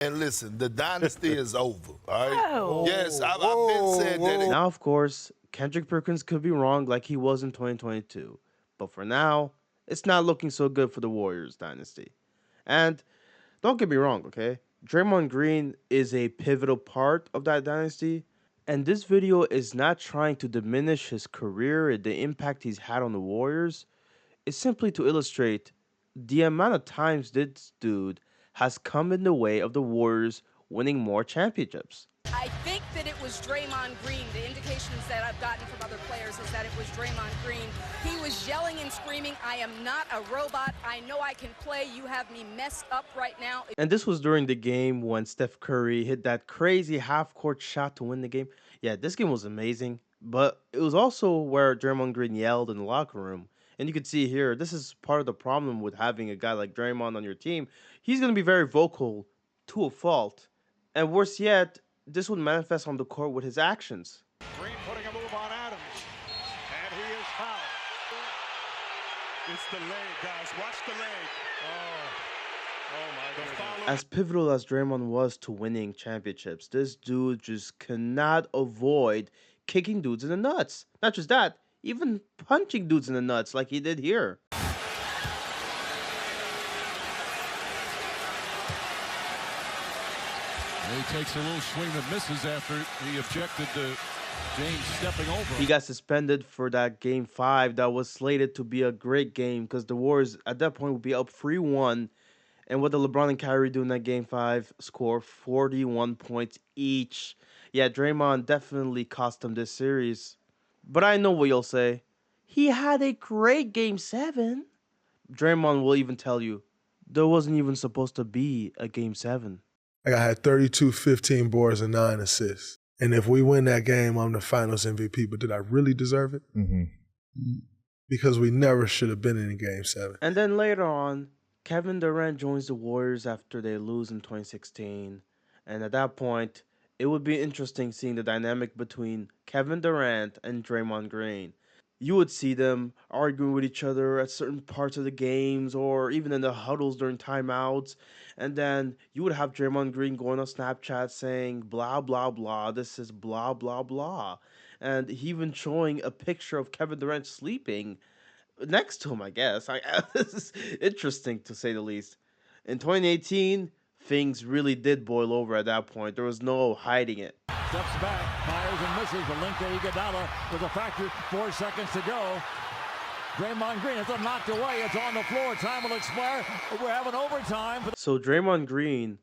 And listen, the dynasty is over, all right? Oh. Yes, I've been said that. Now, of course, Kendrick Perkins could be wrong like he was in 2022. But for now, it's not looking so good for the Warriors dynasty. And don't get me wrong, okay? Draymond Green is a pivotal part of that dynasty. And this video is not trying to diminish his career and the impact he's had on the Warriors. It's simply to illustrate the amount of times this dude has come in the way of the Warriors winning more championships. I think that it was Draymond Green. The indications that I've gotten from other players is that it was Draymond Green. He was yelling and screaming, "I am not a robot. I know I can play. You have me messed up right now." And this was during the game when Steph Curry hit that crazy half-court shot to win the game. Yeah, this game was amazing, but it was also where Draymond Green yelled in the locker room. And you can see here, this is part of the problem with having a guy like Draymond on your team. He's going to be very vocal to a fault. And worse yet, this would manifest on the court with his actions. Green putting a move on Adams, and he is fouled. It's the leg, guys. Watch the leg. Oh my goodness. As pivotal as Draymond was to winning championships, this dude just cannot avoid kicking dudes in the nuts. Not just that, even punching dudes in the nuts like he did here. He takes a little swing that misses after he objected to James stepping over. He got suspended for that game 5 that was slated to be a great game because the Warriors at that point would be up 3-1. And what did LeBron and Kyrie do in that game 5? Score 41 points each. Yeah, Draymond definitely cost him this series. But I know what you'll say. He had a great game 7. Draymond will even tell you, there wasn't even supposed to be a game 7. Like I had 32, 15 boards, and 9 assists. And if we win that game, I'm the finals MVP. But did I really deserve it? Mm-hmm. Because we never should have been in game 7. And then later on, Kevin Durant joins the Warriors after they lose in 2016. And at that point, it would be interesting seeing the dynamic between Kevin Durant and Draymond Green. You would see them arguing with each other at certain parts of the games or even in the huddles during timeouts. And then you would have Draymond Green going on Snapchat saying, blah, blah, blah, this is blah, blah, blah. And he even showing a picture of Kevin Durant sleeping next to him, I guess. This is interesting to say the least. In 2018, things really did boil over at that point. There was no hiding it. Steps back, fires and misses. The link to Iguodala with a factor. 4 seconds to go. Draymond Green, it's knocked away. It's on the floor. Time will expire. We're having overtime. So Draymond Green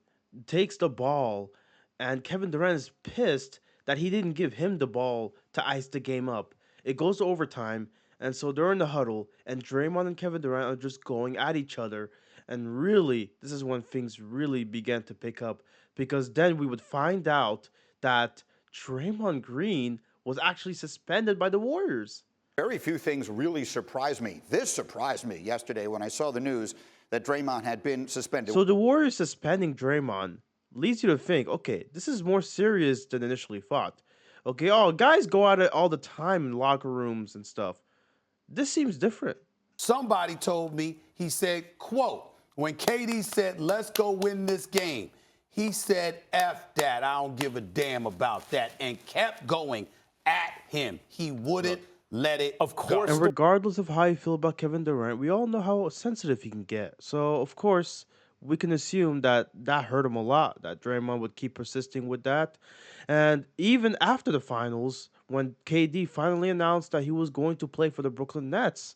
takes the ball, and Kevin Durant is pissed that he didn't give him the ball to ice the game up. It goes to overtime, and so they're in the huddle, and Draymond and Kevin Durant are just going at each other. And really, this is when things really began to pick up, because then we would find out that Draymond Green was actually suspended by the Warriors. Very few things really surprised me. This surprised me yesterday when I saw the news that Draymond had been suspended. So the Warriors suspending Draymond leads you to think, okay, this is more serious than initially thought. Okay, guys go at it all the time in locker rooms and stuff. This seems different. Somebody told me, he said, quote, when KD said, let's go win this game, he said, F that, I don't give a damn about that, and kept going at him. He wouldn't let it go. And regardless of how you feel about Kevin Durant, we all know how sensitive he can get. So, of course, we can assume that that hurt him a lot, that Draymond would keep persisting with that. And even after the finals, when KD finally announced that he was going to play for the Brooklyn Nets,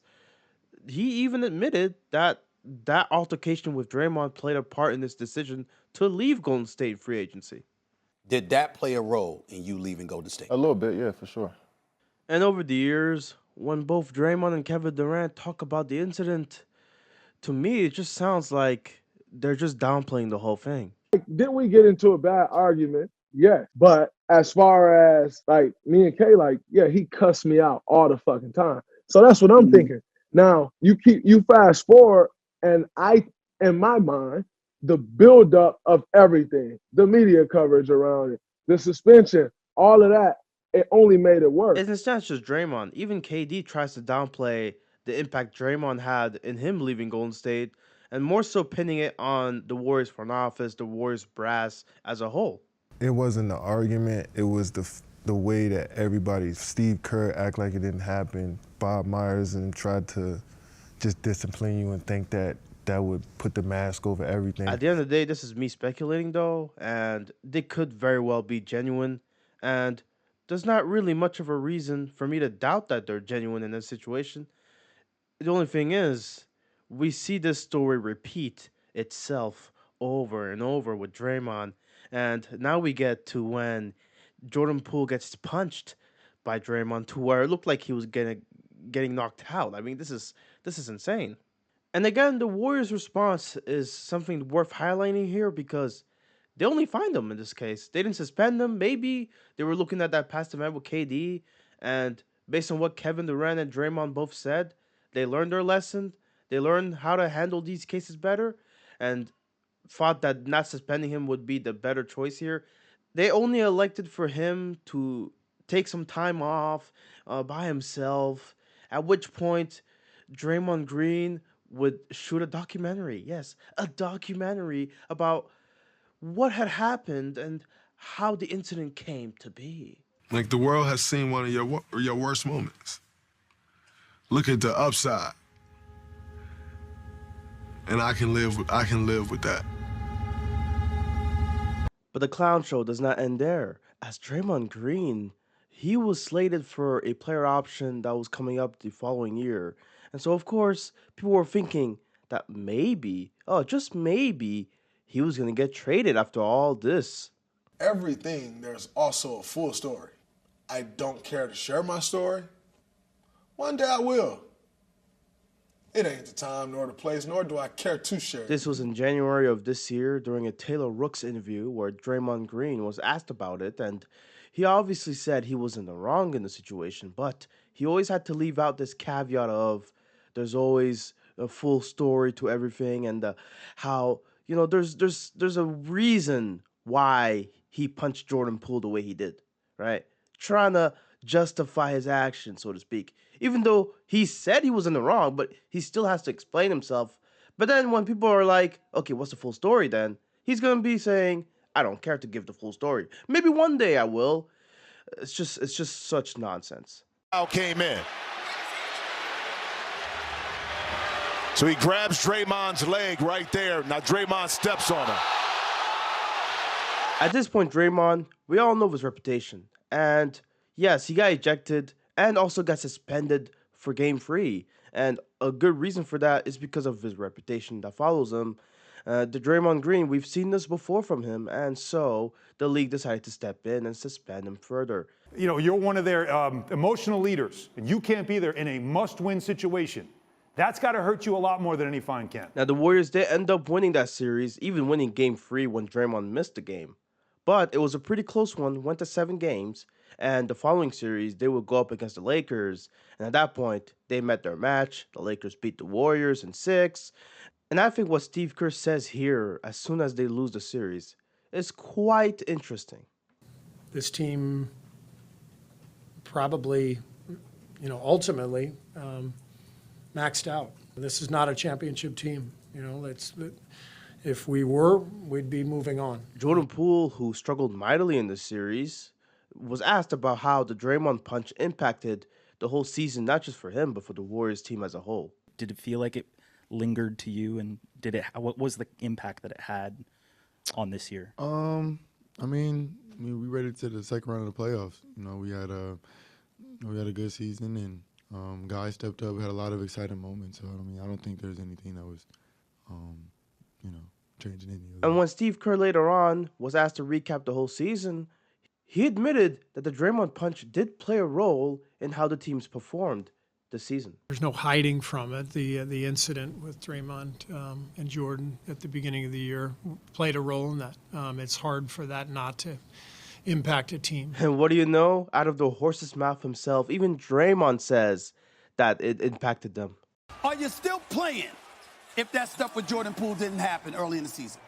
he even admitted that that altercation with Draymond played a part in his decision to leave Golden State free agency. Did that play a role in you leaving Golden State? A little bit, yeah, for sure. And over the years, when both Draymond and Kevin Durant talk about the incident, to me, it just sounds like they're just downplaying the whole thing. Didn't we get into a bad argument? Yeah. But as far as like me and Kay, like, yeah, he cussed me out all the fucking time. So that's what I'm thinking. Now you fast forward, and in my mind, the buildup of everything, the media coverage around it, the suspension, all of that, it only made it worse. And it's not just Draymond. Even KD tries to downplay the impact Draymond had in him leaving Golden State. and more so pinning it on the Warriors front office, the Warriors brass as a whole. It wasn't an argument. It was the way that everybody, Steve Kerr, act like it didn't happen. Bob Myers and tried to just discipline you and think that that would put the mask over everything. At the end of the day, this is me speculating though, and they could very well be genuine. And there's not really much of a reason for me to doubt that they're genuine in this situation. The only thing is, we see this story repeat itself over and over with Draymond, and now we get to when Jordan Poole gets punched by Draymond to where it looked like he was getting knocked out. I mean, this is insane. And again, the Warriors' response is something worth highlighting here because they only fined him in this case. They didn't suspend him. Maybe they were looking at that past event with KD, and based on what Kevin Durant and Draymond both said, they learned their lesson. They learned how to handle these cases better and thought that not suspending him would be the better choice here. They only elected for him to take some time off by himself, at which point Draymond Green would shoot a documentary. Yes, a documentary about what had happened and how the incident came to be. Like, the world has seen one of your worst moments. Look at the upside. And I can live with that. But the clown show does not end there. As Draymond Green, he was slated for a player option that was coming up the following year. And so, of course, people were thinking that maybe, oh, just maybe, he was going to get traded after all this. Everything, there's also a full story. I don't care to share my story. One day I will. It ain't the time nor the place, nor do I care to share. This was in January of this year during a Taylor Rooks interview where Draymond Green was asked about it, and he obviously said he was in the wrong in the situation, but he always had to leave out this caveat of there's always a full story to everything, and how, you know, there's a reason why he punched Jordan Poole the way he did, right? Trying to justify his action, so to speak. Even though he said he was in the wrong, but he still has to explain himself. But then when people are like, okay, what's the full story then? He's going to be saying, I don't care to give the full story. Maybe one day I will. It's just such nonsense. Foul came in. So he grabs Draymond's leg right there. Now Draymond steps on him. At this point, Draymond, we all know his reputation. And yes, he got ejected and also got suspended for Game 3. And a good reason for that is because of his reputation that follows him. The Draymond Green, we've seen this before from him, and so the league decided to step in and suspend him further. You know, you're one of their emotional leaders, and you can't be there in a must-win situation. That's got to hurt you a lot more than any fine can. Now, the Warriors did end up winning that series, even winning Game 3 when Draymond missed the game. But it was a pretty close one, went to 7 games, and the following series, they would go up against the Lakers, and at that point, they met their match. The Lakers beat the Warriors in 6, and I think what Steve Kerr says here, as soon as they lose the series, is quite interesting. This team probably, ultimately maxed out. This is not a championship team. If we were, we'd be moving on. Jordan Poole, who struggled mightily in this series, was asked about how the Draymond punch impacted the whole season, not just for him, but for the Warriors team as a whole. Did it feel like it lingered to you, and what was the impact that it had on this year? I mean, we ready to the second round of the playoffs. We had a good season, and guys stepped up. We had a lot of exciting moments. So I don't think there's anything that was, changing any of that. And when Steve Kerr later on was asked to recap the whole season, he admitted that the Draymond punch did play a role in how the teams performed this season. There's no hiding from it. The incident with Draymond and Jordan at the beginning of the year played a role in that. It's hard for that not to impact a team. And what do you know? Out of the horse's mouth himself, even Draymond says that it impacted them. Are you still playing if that stuff with Jordan Poole didn't happen early in the season?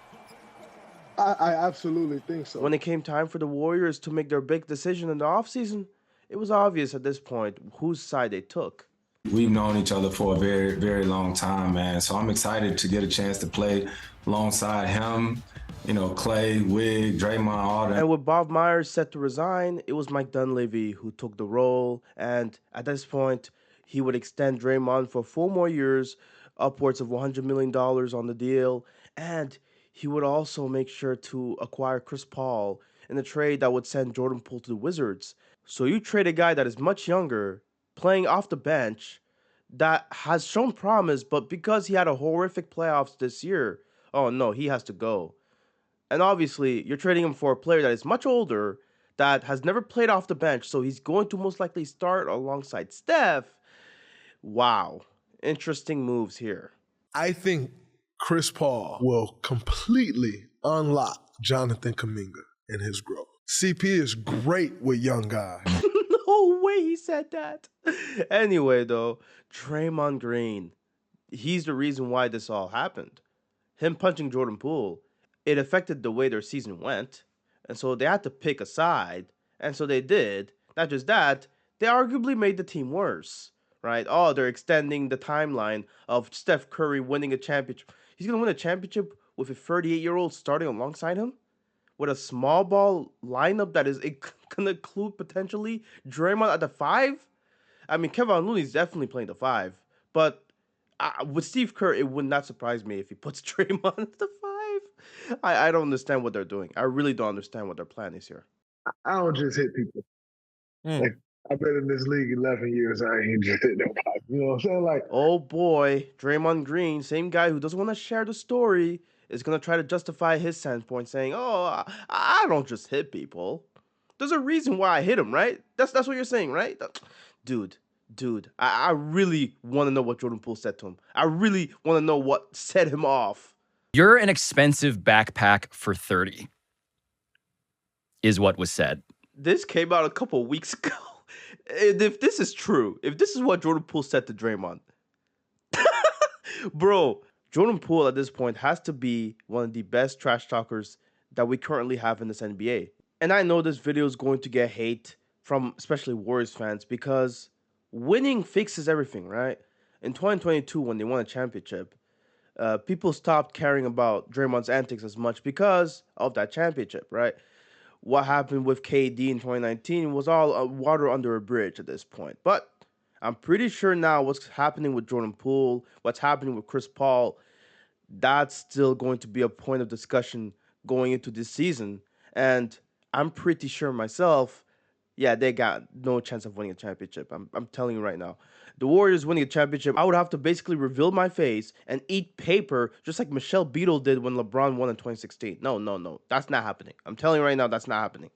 I absolutely think so. When it came time for the Warriors to make their big decision in the offseason, it was obvious at this point whose side they took. We've known each other for a very, very long time, man. So I'm excited to get a chance to play alongside him, you know, Clay, Wig, Draymond, all that. And with Bob Myers set to resign, it was Mike Dunleavy who took the role. And at this point, he would extend Draymond for 4 more years, upwards of $100 million on the deal. And he would also make sure to acquire Chris Paul in a trade that would send Jordan Poole to the Wizards. So you trade a guy that is much younger, playing off the bench, that has shown promise, but because he had a horrific playoffs this year, oh no, he has to go. And obviously, you're trading him for a player that is much older, that has never played off the bench, so he's going to most likely start alongside Steph. Wow. Interesting moves here. I think Chris Paul will completely unlock Jonathan Kuminga and his growth. CP is great with young guys. No way he said that. Anyway, though, Draymond Green, he's the reason why this all happened. Him punching Jordan Poole, it affected the way their season went. And so they had to pick a side. And so they did. Not just that, they arguably made the team worse, right? Oh, they're extending the timeline of Steph Curry winning a championship. He's going to win a championship with a 38-year-old starting alongside him? With a small ball lineup that is going to include potentially Draymond at the 5? I mean, Kevin Looney's definitely playing the 5. But with Steve Kerr, it would not surprise me if he puts Draymond at the 5. I don't understand what they're doing. I really don't understand what their plan is here. I don't just hit people. Like, I've been in this league 11 years. I ain't just hit nobody. You know what I'm saying? Like, oh boy, Draymond Green, same guy who doesn't want to share the story, is going to try to justify his standpoint, saying, oh, I don't just hit people. There's a reason why I hit him, right? That's what you're saying, right? Dude, I really want to know what Jordan Poole said to him. I really want to know what set him off. You're an expensive backpack for 30, is what was said. This came out a couple weeks ago. If this is true, if this is what Jordan Poole said to Draymond, bro, Jordan Poole at this point has to be one of the best trash talkers that we currently have in this NBA. And I know this video is going to get hate from especially Warriors fans because winning fixes everything, right? In 2022, when they won a championship, people stopped caring about Draymond's antics as much because of that championship, right? What happened with KD in 2019 was all water under a bridge at this point. But I'm pretty sure now what's happening with Jordan Poole, what's happening with Chris Paul, that's still going to be a point of discussion going into this season. And I'm pretty sure myself, yeah, they got no chance of winning a championship. I'm telling you right now. The Warriors winning a championship, I would have to basically reveal my face and eat paper just like Michelle Beadle did when LeBron won in 2016. No. That's not happening. I'm telling you right now, that's not happening.